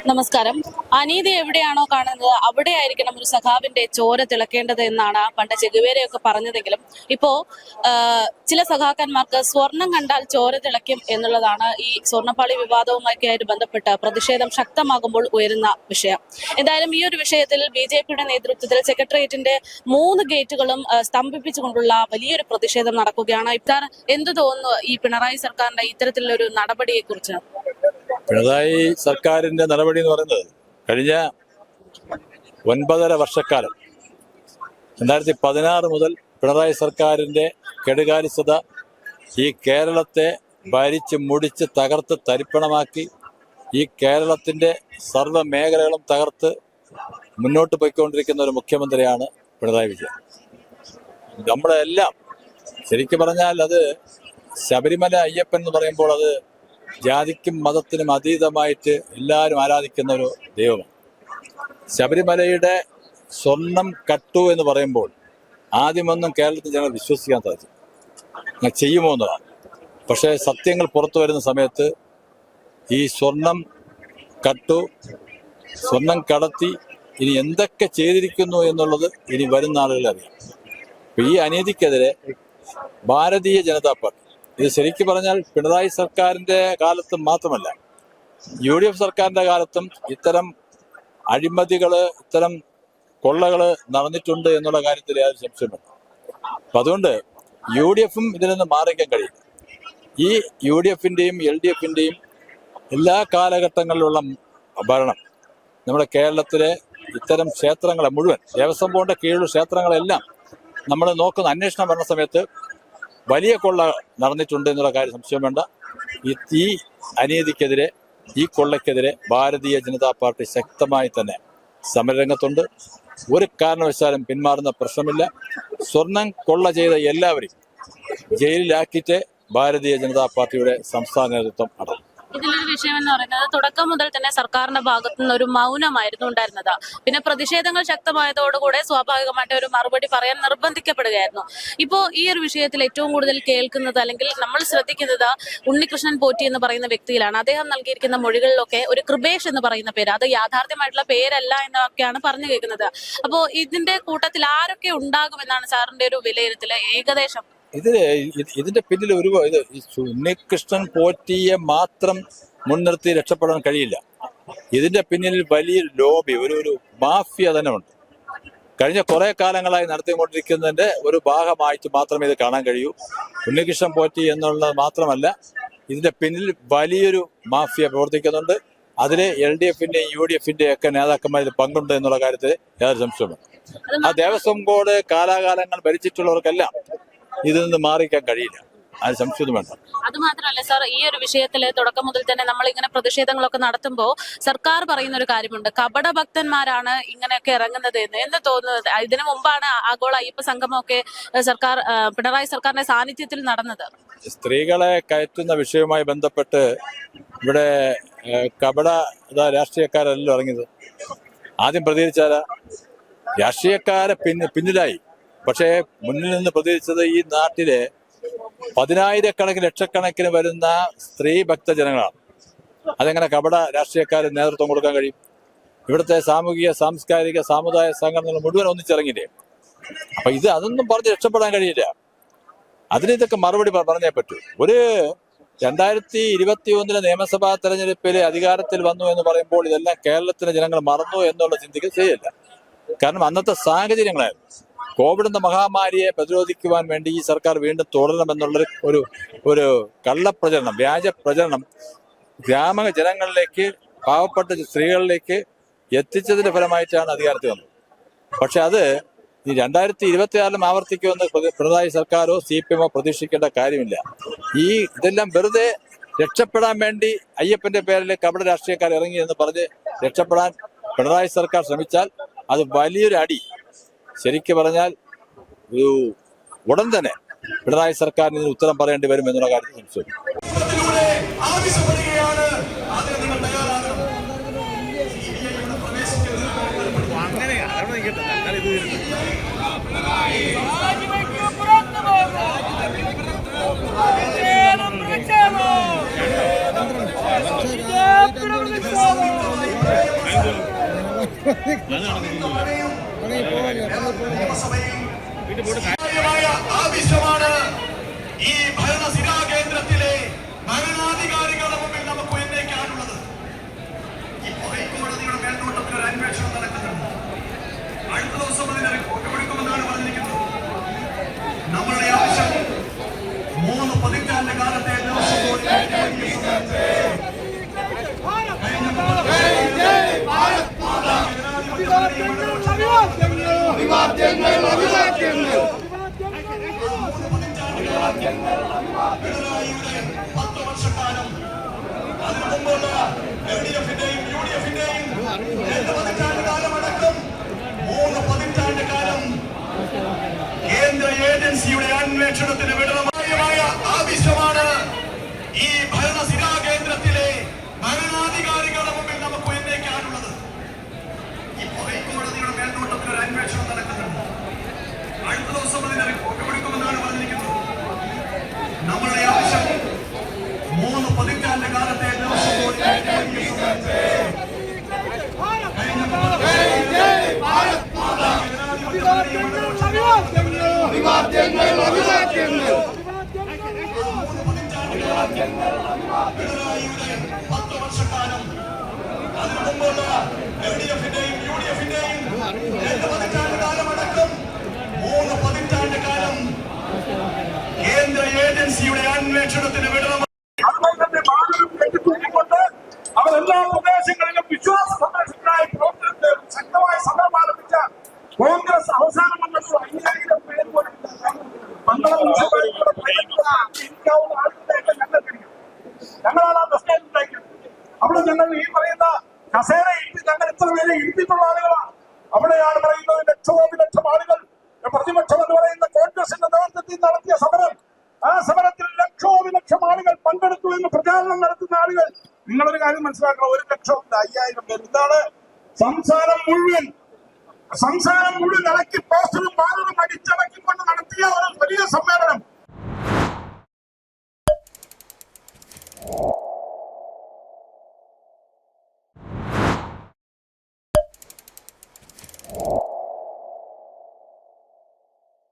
നമസ്കാരം. അനീതി എവിടെയാണോ കാണുന്നത് അവിടെയായിരിക്കണം ഒരു സഖാവിന്റെ ചോര തിളക്കേണ്ടത് എന്നാണ് പണ്ട് ചെഗുവേരയൊക്കെ പറഞ്ഞതെങ്കിലും ഇപ്പോ ചില സഖാക്കന്മാർക്ക് സ്വർണം കണ്ടാൽ ചോര തിളയ്ക്കും എന്നുള്ളതാണ് ഈ സ്വർണ്ണപ്പാളി വിവാദവുമൊക്കെ ആയിട്ട് ബന്ധപ്പെട്ട് പ്രതിഷേധം ശക്തമാകുമ്പോൾ ഉയരുന്ന വിഷയം. എന്തായാലും ഈ ഒരു വിഷയത്തിൽ BJPയുടെ നേതൃത്വത്തിൽ സെക്രട്ടേറിയറ്റിന്റെ 3 ഗേറ്റുകളും സ്തംഭിപ്പിച്ചുകൊണ്ടുള്ള വലിയൊരു പ്രതിഷേധം നടക്കുകയാണ്. ഇക്കാർ എന്തു തോന്നുന്നു ഈ പിണറായി സർക്കാരിന്റെ ഇത്തരത്തിലുള്ള ഒരു നടപടിയെ കുറിച്ച്? പിണറായി സർക്കാരിന്റെ നടപടി എന്ന് പറയുന്നത് കഴിഞ്ഞ 9.5 വർഷക്കാലം 2016 മുതൽ പിണറായി സർക്കാരിന്റെ കെടുകാര്യസ്ഥത ഈ കേരളത്തെ ഭരിച്ച് മുടിച്ച് തകർത്ത് തരിപ്പണമാക്കി ഈ കേരളത്തിന്റെ സർവ്വ മേഖലകളും തകർത്ത് മുന്നോട്ട് പോയിക്കൊണ്ടിരിക്കുന്ന ഒരു മുഖ്യമന്ത്രിയാണ് പിണറായി വിജയൻ. നമ്മളെല്ലാം ശരിക്കും പറഞ്ഞാൽ അത് ശബരിമല അയ്യപ്പൻ എന്ന് പറയുമ്പോൾ അത് ജാതിക്കും മതത്തിനും അതീതമായിട്ട് എല്ലാവരും ആരാധിക്കുന്ന ഒരു ദൈവമാണ്. ശബരിമലയുടെ സ്വർണം കട്ടു എന്ന് പറയുമ്പോൾ ആദ്യമൊന്നും കേരളത്തിൽ ജനങ്ങൾ വിശ്വസിക്കാൻ സാധിച്ചു, അങ്ങനെ ചെയ്യുമോ എന്നതാണ്. പക്ഷേ സത്യങ്ങൾ പുറത്തു വരുന്ന സമയത്ത് ഈ സ്വർണം കട്ടു, സ്വർണം കടത്തി ഇനി എന്തൊക്കെ ചെയ്തിരിക്കുന്നു എന്നുള്ളത് ഇനി വരുന്ന ആളുകൾ അറിയാം. ഈ അനീതിക്കെതിരെ ഭാരതീയ ജനതാ പാർട്ടി, ഇത് ശരിക്കും പറഞ്ഞാൽ പിണറായി സർക്കാരിന്റെ കാലത്തും മാത്രമല്ല UDF സർക്കാരിന്റെ കാലത്തും ഇത്തരം അഴിമതികള്, ഇത്തരം കൊള്ളകള് നടന്നിട്ടുണ്ട് എന്നുള്ള കാര്യത്തിൽ യാതൊരു സംശയമില്ല. അപ്പൊ അതുകൊണ്ട് UDFും ഇതിൽ നിന്ന് മാറിക്കാൻ കഴിയില്ല. ഈ UDFന്റെയും LDFന്റെയും എല്ലാ കാലഘട്ടങ്ങളിലുള്ള ഭരണം നമ്മുടെ കേരളത്തിലെ ഇത്തരം ക്ഷേത്രങ്ങളെ മുഴുവൻ, ദേവസ്വം ബോർഡിന്റെ കീഴിലുള്ള ക്ഷേത്രങ്ങളെല്ലാം നമ്മൾ നോക്കുന്ന അന്വേഷണം വരുന്ന സമയത്ത് വലിയ കൊള്ള നടന്നിട്ടുണ്ട് എന്നുള്ള കാര്യം സംശയം വേണ്ട. ഈ അനീതിക്കെതിരെ, ഈ കൊള്ളയ്ക്കെതിരെ ഭാരതീയ ജനതാ പാർട്ടി ശക്തമായി തന്നെ സമരരംഗത്തുണ്ട്. ഒരു കാരണവശാലും പിന്മാറുന്ന പ്രശ്നമില്ല. സ്വർണം കൊള്ള ചെയ്ത എല്ലാവരെയും ജയിലിലാക്കിയിട്ട് ഭാരതീയ ജനതാ പാർട്ടിയുടെ സംസ്ഥാന നേതൃത്വം നടത്തും. ഇതിലൊരു വിഷയം എന്ന് പറയുന്നത് തുടക്കം മുതൽ തന്നെ സർക്കാരിന്റെ ഭാഗത്തു നിന്ന് ഒരു മൗനമായിരുന്നു ഉണ്ടായിരുന്നത്. പിന്നെ പ്രതിഷേധങ്ങൾ ശക്തമായതോടുകൂടെ സ്വാഭാവികമായിട്ട് ഒരു മറുപടി പറയാൻ നിർബന്ധിക്കപ്പെടുകയായിരുന്നു. ഇപ്പോ ഈ ഒരു വിഷയത്തിൽ ഏറ്റവും കൂടുതൽ കേൾക്കുന്നത് അല്ലെങ്കിൽ നമ്മൾ ശ്രദ്ധിക്കുന്നത് ഉണ്ണികൃഷ്ണൻ പോറ്റി എന്ന് പറയുന്ന വ്യക്തിയിലാണ്. അദ്ദേഹം നൽകിയിരിക്കുന്ന മൊഴികളിലൊക്കെ ഒരു കൃപേഷ് എന്ന് പറയുന്ന പേര്, അത് യാഥാർത്ഥ്യമായിട്ടുള്ള പേരല്ല എന്നൊക്കെയാണ് പറഞ്ഞു കേൾക്കുന്നത്. അപ്പോ ഇതിന്റെ കൂട്ടത്തിൽ ആരൊക്കെ ഉണ്ടാകുമെന്നാണ് സാറിന്റെ ഒരു വിലയിരുത്തൽ ഏകദേശം? ഇതിന്റെ പിന്നിൽ ഉണ്ണികൃഷ്ണൻ പോറ്റിയെ മാത്രം മുൻനിർത്തി രക്ഷപ്പെടാൻ കഴിയില്ല. ഇതിന്റെ പിന്നിൽ വലിയ ലോബി, ഒരു മാഫിയ തന്നെ ഉണ്ട്. കഴിഞ്ഞ കുറെ കാലങ്ങളായി നടത്തിക്കൊണ്ടിരിക്കുന്നതിന്റെ ഒരു ഭാഗമായിട്ട് മാത്രമേ ഇത് കാണാൻ കഴിയൂ. ഉണ്ണികൃഷ്ണൻ പോറ്റി എന്നുള്ളത് മാത്രമല്ല, ഇതിന്റെ പിന്നിൽ വലിയൊരു മാഫിയ പ്രവർത്തിക്കുന്നുണ്ട്. അതില് LDFന്റെയും UDFന്റെയും ഒക്കെ നേതാക്കന്മാരിൽ പങ്കുണ്ട് എന്നുള്ള കാര്യത്തിൽ യാതൊരു സംശയമില്ല. ആ ദേവസ്വം ബോർഡ് കാലാകാലങ്ങൾ ഭരിച്ചിട്ടുള്ളവർക്കെല്ലാം ഇതിൽ നിന്ന് മാറിക്കാൻ കഴിയില്ല, അത് സംശയം വേണ്ട. അത് മാത്രമല്ല സാർ, ഈ ഒരു വിഷയത്തില് തുടക്കം മുതൽ തന്നെ നമ്മൾ ഇങ്ങനെ പ്രതിഷേധങ്ങളൊക്കെ നടത്തുമ്പോൾ സർക്കാർ പറയുന്ന ഒരു കാര്യമുണ്ട്, കപട ഭക്തന്മാരാണ് ഇങ്ങനെയൊക്കെ ഇറങ്ങുന്നത് എന്ന് തോന്നുന്നത്. ഇതിനു മുമ്പാണ് ആഗോള അയ്യപ്പ സംഗമമൊക്കെ പിണറായി സർക്കാരിന്റെ സാന്നിധ്യത്തിൽ നടന്നത്. സ്ത്രീകളെ കയറ്റുന്ന വിഷയവുമായി ബന്ധപ്പെട്ട് ഇവിടെ കപട രാഷ്ട്രീയക്കാരല്ലോ ഇറങ്ങിയത്. ആദ്യം പ്രതികരിച്ചാല രാഷ്ട്രീയക്കാരെ പിന്നിലായി. പക്ഷേ മുന്നിൽ നിന്ന് പ്രതികരിച്ചത് ഈ നാട്ടിലെ 10,000-കണക്കിന് ലക്ഷക്കണക്കിന് വരുന്ന സ്ത്രീ ഭക്തജനങ്ങളാണ്. അതെങ്ങനെ കപട രാഷ്ട്രീയക്കാര് നേതൃത്വം കൊടുക്കാൻ കഴിയും? ഇവിടുത്തെ സാമൂഹിക, സാംസ്കാരിക, സാമുദായ സംഘടനകൾ മുഴുവൻ ഒന്നിച്ചിറങ്ങില്ലേ. അപ്പൊ അതൊന്നും പറഞ്ഞ് രക്ഷപ്പെടാൻ കഴിയില്ല. ഇതൊക്കെ മറുപടി പറഞ്ഞേ പറ്റൂ. ഒരു 2021 നിയമസഭാ തെരഞ്ഞെടുപ്പിൽ അധികാരത്തിൽ വന്നു എന്ന് പറയുമ്പോൾ ഇതെല്ലാം കേരളത്തിലെ ജനങ്ങൾ മറന്നു എന്നുള്ള ചിന്തിക്കുക ശരിയല്ല. കാരണം അന്നത്തെ സാഹചര്യങ്ങളായിരുന്നു. കോവിഡ് എന്ന മഹാമാരിയെ പ്രതിരോധിക്കുവാൻ വേണ്ടി ഈ സർക്കാർ വീണ്ടും തുടരണമെന്നുള്ള ഒരു കള്ളപ്രചരണം, വ്യാജ പ്രചരണം ജനങ്ങളിലേക്ക്, പാവപ്പെട്ട സ്ത്രീകളിലേക്ക് എത്തിച്ചതിന്റെ ഫലമായിട്ടാണ് അധികാരത്തിൽ വന്നത്. പക്ഷെ അത് ഈ 2026 ആവർത്തിക്കുമെന്ന് പിണറായി സർക്കാരോ CPMോ പ്രതീക്ഷിക്കേണ്ട കാര്യമില്ല. ഇതെല്ലാം വെറുതെ രക്ഷപ്പെടാൻ വേണ്ടി അയ്യപ്പന്റെ പേരിൽ കപട രാഷ്ട്രീയക്കാർ ഇറങ്ങി എന്ന് പറഞ്ഞ് രക്ഷപ്പെടാൻ പിണറായി സർക്കാർ ശ്രമിച്ചാൽ അത് വലിയൊരു അടി. ശരിക്കും പറഞ്ഞാൽ ഉടൻ തന്നെ പിണറായി സർക്കാരിന് ഇതിന് ഉത്തരം പറയേണ്ടി വരും എന്നുള്ള കാര്യത്തിൽ സംശയം. Bravo! ആവശ്യമാണ്. ഈ ഭരണസിരാ കേന്ദ്രത്തിലെ ഭരണാധികാരികളുടെ മുമ്പിൽ നമുക്ക് ഉന്നയിക്കാനുള്ളത്. ഇപ്പോൾ ഹൈക്കോടതിയുടെ മേൽനോട്ടത്തിൽ ഒരു അന്വേഷണം നടക്കുന്നുണ്ട്. അടുത്ത ദിവസം അതിന് റിപ്പോർട്ട് കൊടുക്കുമെന്നാണ് പറഞ്ഞിരിക്കുന്നത്. നമ്മളുടെ ആവശ്യം 3 പതിറ്റാണ്ട് കാലത്തെ പിണറായിയുടെ 10 വർഷക്കാലം, അതിനു മുമ്പുള്ള LDF-ന്റെയും UDF-ന്റെയും 2 പതിറ്റാണ്ട് കാലമടക്കം 3 പതിറ്റാണ്ട് കാലം കേന്ദ്ര ഏജൻസിയുടെ അന്വേഷണത്തിന് വിടണമായ ആവശ്യമാണ്. ഈ ഭരണസിരാ കേന്ദ്രത്തിലെ ഭരണാധികാരികളുടെ മുമ്പിൽ നമുക്ക് ഉന്നയിക്കാനുള്ളത്. ഇപ്പോൾ ഹൈക്കോടതിയുടെ മേൽനോട്ടത്തിൽ ഒരു അന്വേഷണം നടക്കുന്നുണ്ട്. അടുത്ത ദിവസം അതിന് റിപ്പോർട്ട് കൊടുക്കുമെന്നാണ് പറഞ്ഞിരിക്കുന്നത്. നമ്മളുടെ ആവശ്യം 3 പതിറ്റാണ്ട് കാലത്തെ പിണറായിയുടെ 10 വർഷക്കാലം, അതിനു മുമ്പുള്ള LDF-ന്റെയും UDF-ന്റെയും 2 പതിറ്റാണ്ട് കാലമടക്കം 3 പതിറ്റാണ്ട് കാലം കേന്ദ്ര ഏജൻസിയുടെ അന്വേഷണത്തിന് വിടണം. അവരെല്ലാ പ്രദേശങ്ങളിലും വിശ്വാസ സംരക്ഷണത്തിനായി പ്രവർത്തനത്തെ ശക്തമായ സമരം ആരംഭിച്ച കോൺഗ്രസ് അവസാന മണ്ഡലത്തിൽ 5000 പേര് പോലും മണ്ഡലം ഇരിക്കാവുന്ന ആളുകളെയൊക്കെ ഞങ്ങളാണ് ആ പ്രശ്നം ഉണ്ടാക്കിയത്. അവിടെ ഞങ്ങൾ ഈ പറയുന്ന കസേര ഇട്ട് ഞങ്ങൾ ഇത്ര പേരെ ഇരുത്തിയിട്ടുള്ള ആളുകളാണ്. അവിടെയാണ് പറയുന്നത് ലക്ഷോപലക്ഷം ആളുകൾ പ്രതിപക്ഷം എന്ന് പറയുന്ന കോൺഗ്രസിന്റെ നേതൃത്വത്തിൽ നടത്തിയ സമരം. ആ സമരത്തിൽ ലക്ഷോപലക്ഷം ആളുകൾ പങ്കെടുത്തു എന്ന് പ്രചാരണം നടത്തുന്ന ആളുകൾ. നിങ്ങളൊരു കാര്യം മനസ്സിലാക്കണം, 1 ലക്ഷം 5000 പേര്. ഇതാണ് സംസാരം മുഴുവൻ ഇളക്കി